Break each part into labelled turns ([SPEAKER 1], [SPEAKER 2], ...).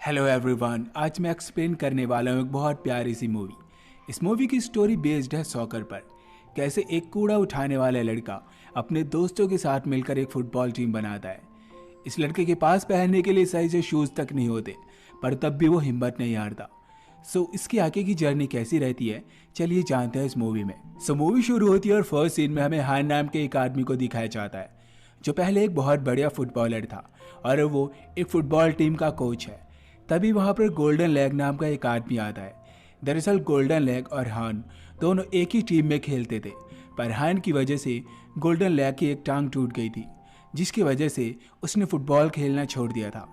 [SPEAKER 1] Hello everyone, आज मैं explain करने वाला हूँ एक बहुत प्यारी सी मूवी। इस मूवी की स्टोरी बेस्ड है सॉकर पर। कैसे एक कूड़ा उठाने वाला लड़का अपने दोस्तों के साथ मिलकर एक फुटबॉल टीम बनाता है। इस लड़के के पास पहनने के लिए सही से शूज़ तक नहीं होते, पर तब भी वो हिम्मत नहीं हारता। इसकी आगे की जर्नी कैसी रहती है, चलिए जानते हैं इस मूवी में। मूवी शुरू होती है और फर्स्ट सीन में हमें हान नाम के एक आदमी को दिखाया जाता है, जो पहले एक बहुत बढ़िया फुटबॉलर था और वो एक फुटबॉल टीम का कोच है। तभी वहाँ पर गोल्डन लेग नाम का एक आदमी आता है। दरअसल गोल्डन लेग और हान दोनों एक ही टीम में खेलते थे, पर हान की वजह से गोल्डन लेग की एक टांग टूट गई थी, जिसकी वजह से उसने फुटबॉल खेलना छोड़ दिया था।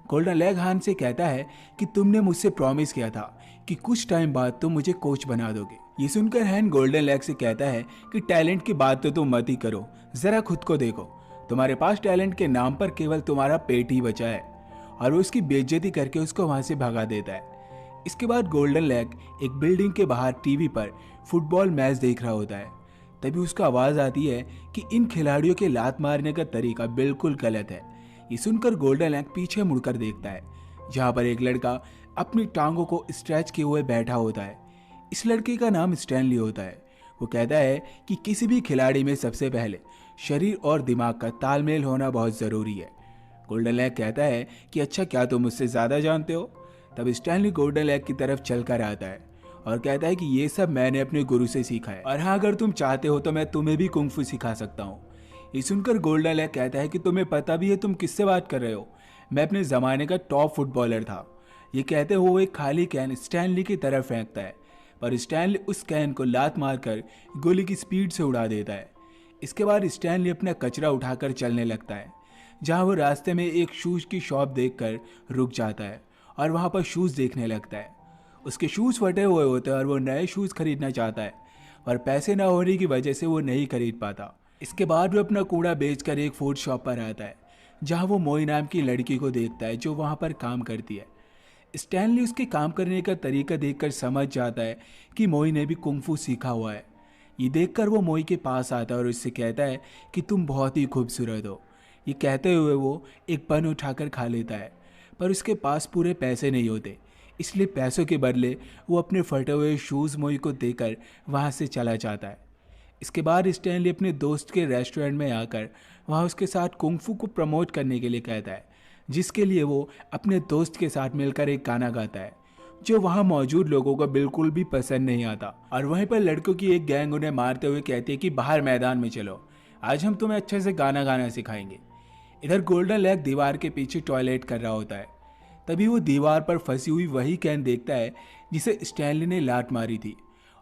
[SPEAKER 1] गोल्डन लेग हान से कहता है कि तुमने मुझसे प्रॉमिस किया था कि कुछ टाइम बाद तुम मुझे कोच बना दोगे। ये सुनकर हान गोल्डन लेग से कहता है कि टैलेंट की बात तो तुम मत ही करो, जरा खुद को देखो। तुम्हारे पास टैलेंट के नाम पर केवल तुम्हारा पेट ही बचा है। और वो उसकी बेइज्जती करके उसको वहां से भगा देता है। इसके बाद गोल्डन लेग एक बिल्डिंग के बाहर टीवी पर फुटबॉल मैच देख रहा होता है। तभी उसको आवाज आती है कि इन खिलाड़ियों के लात मारने का तरीका बिल्कुल गलत है। ये सुनकर गोल्डन लेग पीछे मुड़कर देखता है, जहां पर एक लड़का अपनी टांगों को स्ट्रेच किए हुए बैठा होता है। इस लड़के का नाम स्टैनली होता है। वो कहता है कि किसी भी खिलाड़ी में सबसे पहले शरीर और दिमाग का तालमेल होना बहुत जरूरी है। गोल्डन लेग कहता है कि अच्छा, क्या तुम मुझसे ज्यादा जानते हो? तब स्टैनली गोल्डन लेग की तरफ चलकर आता है और कहता है कि ये सब मैंने अपने गुरु से सीखा है, और हाँ, अगर तुम चाहते हो तो मैं तुम्हें भी कुंग-फू सिखा सकता हूँ। ये सुनकर गोल्डन लेग कहता है कि तुम्हें पता भी है तुम किससे बात कर रहे हो? मैं अपने जमाने का टॉप फुटबॉलर था। ये कहते हुए वो एक खाली कैन स्टैनली की तरफ फेंकता है, पर स्टैनली उस कैन को लात मारकर गोली की स्पीड से उड़ा देता है। इसके बाद स्टैनली अपना कचरा उठाकर चलने लगता है, जहां वो रास्ते में एक शूज़ की शॉप देखकर रुक जाता है और वहां पर शूज़ देखने लगता है। उसके शूज़ फटे हुए होते हैं और वो नए शूज़ खरीदना चाहता है, पर पैसे ना होने की वजह से वो नहीं खरीद पाता। इसके बाद वो अपना कूड़ा बेचकर एक फूड शॉप पर आता है, जहां वो मोई नाम की लड़की को देखता है जो वहां पर काम करती है। स्टैनली उसके काम करने का तरीका देखकर समझ जाता है कि मोई ने भी कुंग-फू सीखा हुआ है। ये देखकर वो मोई के पास आता है और उससे कहता है कि तुम बहुत ही खूबसूरत हो। ये कहते हुए वो एक बन उठाकर खा लेता है, पर उसके पास पूरे पैसे नहीं होते, इसलिए पैसों के बदले वो अपने फटे हुए शूज़ मोई को देकर वहाँ से चला जाता है। इसके बाद स्टैनली अपने दोस्त के रेस्टोरेंट में आकर वहाँ उसके साथ कुंग-फू को प्रमोट करने के लिए कहता है, जिसके लिए वो अपने दोस्त के साथ मिलकर एक गाना गाता है, जो वहाँ मौजूद लोगों को बिल्कुल भी पसंद नहीं आता। और वहीं पर लड़कों की एक गैंग उन्हें मारते हुए कहती है कि बाहर मैदान में चलो, आज हम तुम्हें अच्छे से गाना गाना सिखाएंगे। इधर गोल्डन लेग दीवार के पीछे टॉयलेट कर रहा होता है। तभी वो दीवार पर फंसी हुई वही कैन देखता है जिसे स्टैनली ने लात मारी थी,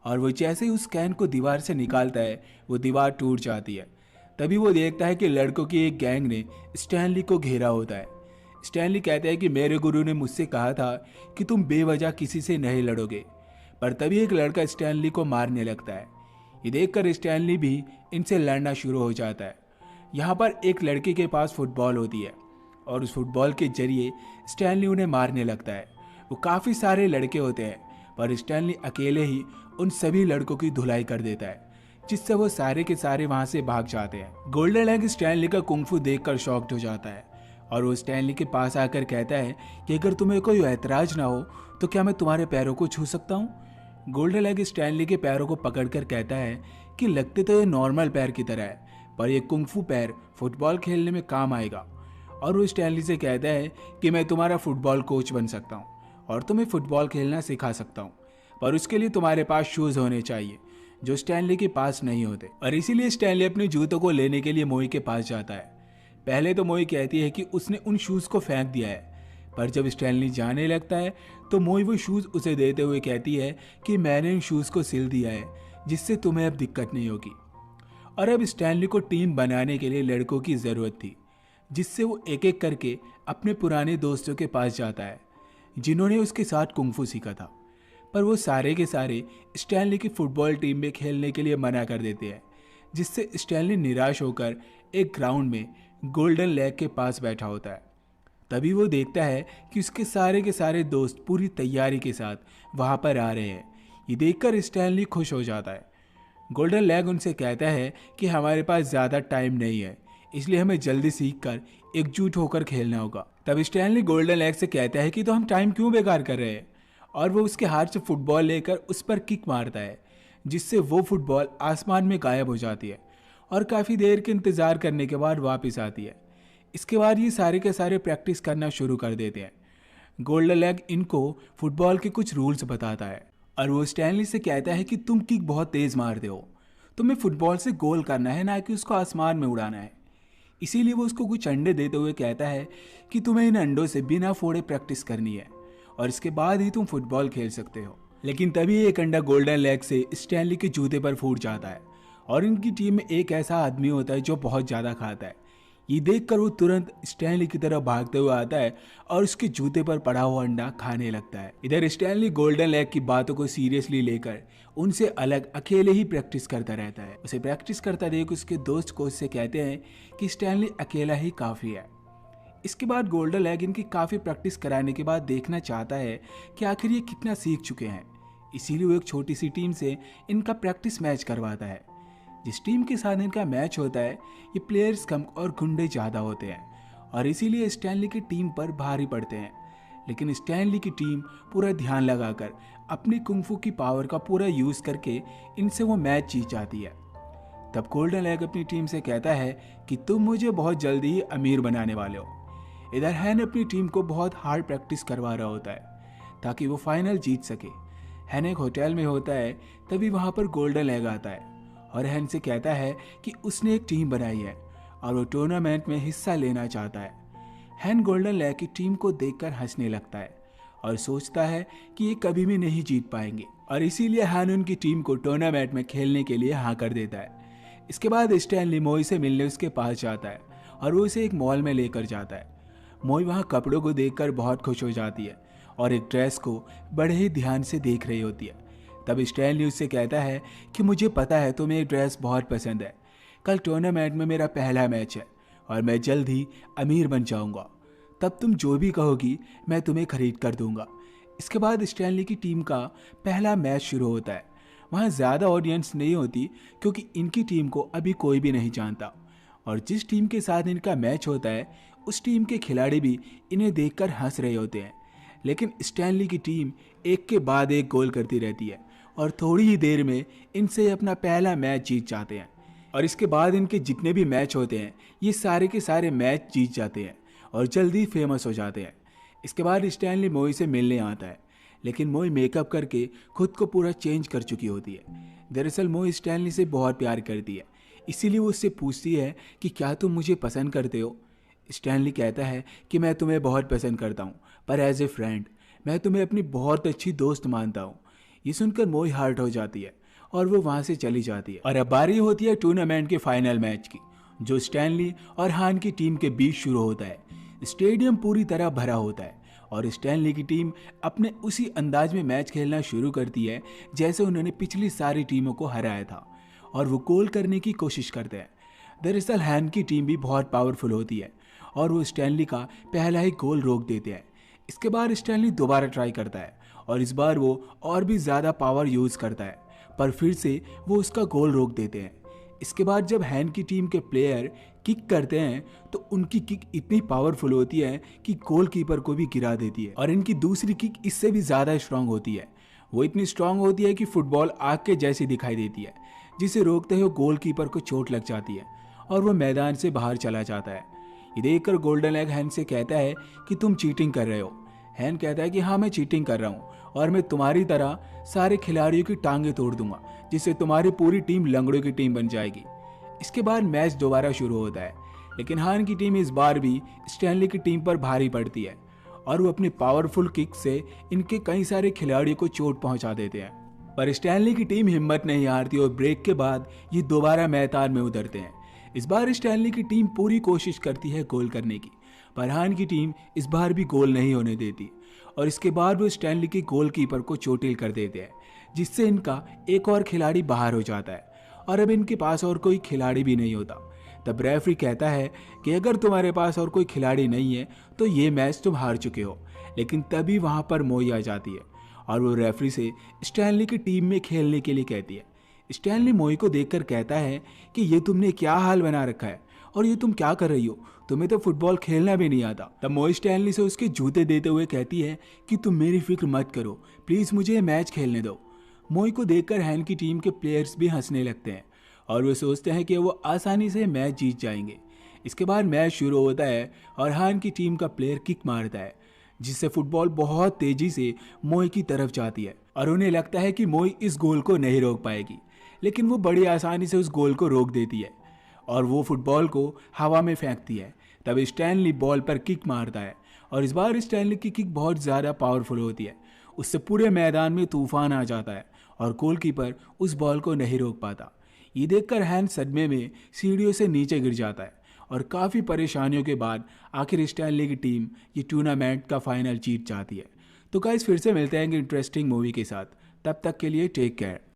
[SPEAKER 1] और वो जैसे ही उस कैन को दीवार से निकालता है वो दीवार टूट जाती है। तभी वो देखता है कि लड़कों की एक गैंग ने स्टैनली को घेरा होता है। स्टैनली कहता है कि मेरे गुरु ने मुझसे कहा था कि तुम बेवजह किसी से नहीं लड़ोगे, पर तभी एक लड़का स्टैनली को मारने लगता है। ये देखकर स्टैनली भी इनसे लड़ना शुरू हो जाता है। यहाँ पर एक लड़के के पास फुटबॉल होती है और उस फुटबॉल के जरिए स्टैनली उन्हें मारने लगता है। वो काफ़ी सारे लड़के होते हैं, पर स्टैनली अकेले ही उन सभी लड़कों की धुलाई कर देता है, जिससे वो सारे के सारे वहाँ से भाग जाते हैं। गोल्डन लेग स्टैनली का कुंग-फू देखकर शॉक्ड हो जाता है और वो स्टैनली के पास आकर कहता है कि अगर तुम्हें कोई ऐतराज ना हो तो क्या मैं तुम्हारे पैरों को छू सकता हूँ? गोल्डन लेग स्टैनली के पैरों को पकड़कर कहता है कि लगते तो ये नॉर्मल पैर की तरह है, पर ये कुंग-फू पैर फुटबॉल खेलने में काम आएगा। और वो स्टैनली से कहता है कि मैं तुम्हारा फुटबॉल कोच बन सकता हूँ और तुम्हें फुटबॉल खेलना सिखा सकता हूँ, पर उसके लिए तुम्हारे पास शूज़ होने चाहिए, जो स्टैनली के पास नहीं होते। और इसीलिए स्टैनली अपने जूतों को लेने के लिए मोई के पास जाता है। पहले तो मोई कहती है कि उसने उन शूज़ को फेंक दिया है, पर जब स्टैनली जाने लगता है तो मोई वो शूज़ उसे देते हुए कहती है कि मैंने इन शूज़ को सिल दिया है, जिससे तुम्हें अब दिक्कत नहीं होगी। और अब स्टैनली को टीम बनाने के लिए लड़कों की ज़रूरत थी, जिससे वो एक एक करके अपने पुराने दोस्तों के पास जाता है जिन्होंने उसके साथ कुंग-फू सीखा था, पर वो सारे के सारे स्टैनली की फुटबॉल टीम में खेलने के लिए मना कर देते हैं, जिससे स्टैनली निराश होकर एक ग्राउंड में गोल्डन लेग के पास बैठा होता है। तभी वो देखता है कि उसके सारे के सारे दोस्त पूरी तैयारी के साथ वहाँ पर आ रहे हैं। ये देखकर स्टैनली खुश हो जाता है। गोल्डन लेग उनसे कहता है कि हमारे पास ज़्यादा टाइम नहीं है, इसलिए हमें जल्दी सीखकर एकजुट होकर खेलना होगा। तब स्टैनली गोल्डन लेग से कहता है कि तो हम टाइम क्यों बेकार कर रहे हैं, और वो उसके हाथ से फुटबॉल लेकर उस पर किक मारता है, जिससे वो फुटबॉल आसमान में गायब हो जाती है और काफ़ी देर के इंतज़ार करने के बाद वापस आती है। इसके बाद ये सारे के सारे प्रैक्टिस करना शुरू कर देते हैं। गोल्डन लेग इनको फुटबॉल के कुछ रूल्स बताता है और वो स्टैनली से कहता है कि तुम किक बहुत तेज़ मारते हो, तुम्हें फुटबॉल से गोल करना है, ना कि उसको आसमान में उड़ाना है। इसीलिए वो उसको कुछ अंडे देते हुए कहता है कि तुम्हें इन अंडों से बिना फोड़े प्रैक्टिस करनी है और इसके बाद ही तुम फुटबॉल खेल सकते हो। लेकिन तभी एक अंडा गोल्डन लेग से स्टैनली के जूते पर फूट जाता है और इनकी टीम में एक ऐसा आदमी होता है जो बहुत ज़्यादा खाता है। ये देखकर वो तुरंत स्टैनली की तरफ भागते हुए आता है और उसके जूते पर पड़ा हुआ अंडा खाने लगता है। इधर स्टैनली गोल्डन लेग की बातों को सीरियसली लेकर उनसे अलग अकेले ही प्रैक्टिस करता रहता है। उसे प्रैक्टिस करता देख उसके दोस्त कोच से कहते हैं कि स्टैनली अकेला ही काफ़ी है। इसके बाद गोल्डन लेग इनकी काफ़ी प्रैक्टिस कराने के बाद देखना चाहता है कि आखिर ये कितना सीख चुके हैं। इसीलिए वो एक छोटी सी टीम से इनका प्रैक्टिस मैच करवाता है। जिस टीम के साथ इनका मैच होता है ये प्लेयर्स कम और गुंडे ज़्यादा होते हैं और इसीलिए स्टैनली की टीम पर भारी पड़ते हैं। लेकिन स्टैनली की टीम पूरा ध्यान लगाकर अपनी कुंफू की पावर का पूरा यूज़ करके इनसे वो मैच जीत जाती है। तब गोल्डन लेग अपनी टीम से कहता है कि तुम मुझे बहुत जल्दी ही अमीर बनाने वाले हो। इधर हैन अपनी टीम को बहुत हार्ड प्रैक्टिस करवा रहा होता है ताकि वो फाइनल जीत सके। हैन एक होटल में होता है, तभी वहाँ पर गोल्डन लेग आता है और हैन से कहता है कि उसने एक टीम बनाई है और वो टूर्नामेंट में हिस्सा लेना चाहता है। हैन गोल्डन लेग की टीम को देखकर हंसने लगता है और सोचता है कि ये कभी भी नहीं जीत पाएंगे और इसीलिए हैन उनकी टीम को टूर्नामेंट में खेलने के लिए हाँ कर देता है। इसके बाद स्टैनली मोई से मिलने उसके पास जाता है और वो उसे एक मॉल में लेकर जाता है। मोई वहाँ कपड़ों को देखकर बहुत खुश हो जाती है और एक ड्रेस को बड़े ही ध्यान से देख रही होती है। तब स्टैनली उससे कहता है कि मुझे पता है तुम्हें ये ड्रेस बहुत पसंद है। कल टूर्नामेंट में मेरा पहला मैच है और मैं जल्द ही अमीर बन जाऊंगा। तब तुम जो भी कहोगी मैं तुम्हें खरीद कर दूंगा। इसके बाद स्टैनली की टीम का पहला मैच शुरू होता है। वहाँ ज़्यादा ऑडियंस नहीं होती क्योंकि इनकी टीम को अभी कोई भी नहीं जानता और जिस टीम के साथ इनका मैच होता है उस टीम के खिलाड़ी भी इन्हें देखकर हंस रहे होते हैं। लेकिन स्टैनली की टीम एक के बाद एक गोल करती रहती है और थोड़ी ही देर में इनसे अपना पहला मैच जीत जाते हैं और इसके बाद इनके जितने भी मैच होते हैं ये सारे के सारे मैच जीत जाते हैं और जल्दी फेमस हो जाते हैं। इसके बाद स्टैनली मोई से मिलने आता है, लेकिन मोई मेकअप करके खुद को पूरा चेंज कर चुकी होती है। दरअसल मोई स्टैनली से बहुत प्यार करती है, इसीलिए वो उससे पूछती है कि क्या तुम मुझे पसंद करते हो। स्टैनली कहता है कि मैं तुम्हें बहुत पसंद करता हूँ, पर एज ए फ्रेंड मैं तुम्हें अपनी बहुत अच्छी दोस्त मानता हूँ। ये सुनकर मोई हर्ट हो जाती है और वो वहाँ से चली जाती है और अब बारी होती है टूर्नामेंट के फाइनल मैच की, जो स्टैनली और हान की टीम के बीच शुरू होता है। स्टेडियम पूरी तरह भरा होता है और स्टैनली की टीम अपने उसी अंदाज में मैच खेलना शुरू करती है जैसे उन्होंने पिछली सारी टीमों को हराया था और वो गोल करने की कोशिश करते हैं। दरअसल हैन की टीम भी बहुत पावरफुल होती है और वो स्टैनली का पहला ही गोल रोक देते हैं। इसके बाद स्टैनली दोबारा ट्राई करता है और इस बार वो और भी ज़्यादा पावर यूज़ करता है, पर फिर से वो उसका गोल रोक देते हैं। इसके बाद जब हैन की टीम के प्लेयर किक करते हैं तो उनकी किक इतनी पावरफुल होती है कि गोलकीपर को भी गिरा देती है और इनकी दूसरी किक इससे भी ज़्यादा स्ट्रांग होती है। वो इतनी स्ट्रांग होती है कि फुटबॉल आग के जैसी दिखाई देती है, जिसे रोकते हुए गोलकीपर को चोट लग जाती है और वो मैदान से बाहर चला जाता है। ये देखकर गोल्डन लेग हैन से कहता है कि तुम चीटिंग कर रहे हो। हैन कहता है कि हाँ मैं चीटिंग कर रहा हूँ और मैं तुम्हारी तरह सारे खिलाड़ियों की टांगें तोड़ दूंगा, जिससे तुम्हारी पूरी टीम लंगड़ों की टीम बन जाएगी। इसके बाद मैच दोबारा शुरू होता है, लेकिन हान की टीम इस बार भी स्टैनली की टीम पर भारी पड़ती है और वो अपनी पावरफुल किक से इनके कई सारे खिलाड़ियों को चोट पहुंचा देते हैं। पर स्टैनली की टीम हिम्मत नहीं हारती और ब्रेक के बाद ये दोबारा मैदान में उतरते हैं। इस बार स्टैनली की टीम पूरी कोशिश करती है गोल करने की, पर हान की टीम इस बार भी गोल नहीं होने देती और इसके बाद वो स्टैनली के गोलकीपर को चोटिल कर देते हैं, जिससे इनका एक और खिलाड़ी बाहर हो जाता है और अब इनके पास और कोई खिलाड़ी भी नहीं होता। तब रेफरी कहता है कि अगर तुम्हारे पास और कोई खिलाड़ी नहीं है तो ये मैच तुम हार चुके हो। लेकिन तभी वहाँ पर मोई आ जाती है और वो रेफरी से स्टैनली की टीम में खेलने के लिए कहती है। स्टैनली मोई को देखकर कहता है कि ये तुमने क्या हाल बना रखा है और ये तुम क्या कर रही हो, तुम्हें तो फुटबॉल खेलना भी नहीं आता। तब मोई स्टैनली से उसके जूते देते हुए कहती है कि तुम मेरी फिक्र मत करो, प्लीज़ मुझे ये मैच खेलने दो। मोई को देखकर हैन की टीम के प्लेयर्स भी हंसने लगते हैं और वे सोचते हैं कि वो आसानी से मैच जीत जाएंगे। इसके बाद मैच शुरू होता है और हैन की टीम का प्लेयर किक मारता है, जिससे फुटबॉल बहुत तेजी से मोई की तरफ जाती है और उन्हें लगता है कि मोई इस गोल को नहीं रोक पाएगी, लेकिन वो बड़ी आसानी से उस गोल को रोक देती है और वो फुटबॉल को हवा में फेंकती है। तब स्टैनली बॉल पर किक मारता है और इस बार स्टैनली की किक बहुत ज़्यादा पावरफुल होती है। उससे पूरे मैदान में तूफान आ जाता है और गोलकीपर उस बॉल को नहीं रोक पाता। ये देखकर हैन सदमे में सीढ़ियों से नीचे गिर जाता है और काफ़ी परेशानियों के बाद आखिर स्टैनली की टीम ये टूर्नामेंट का फाइनल जीत जाती है। तो गाइस फिर से मिलते हैं इंटरेस्टिंग मूवी के साथ, तब तक के लिए टेक केयर।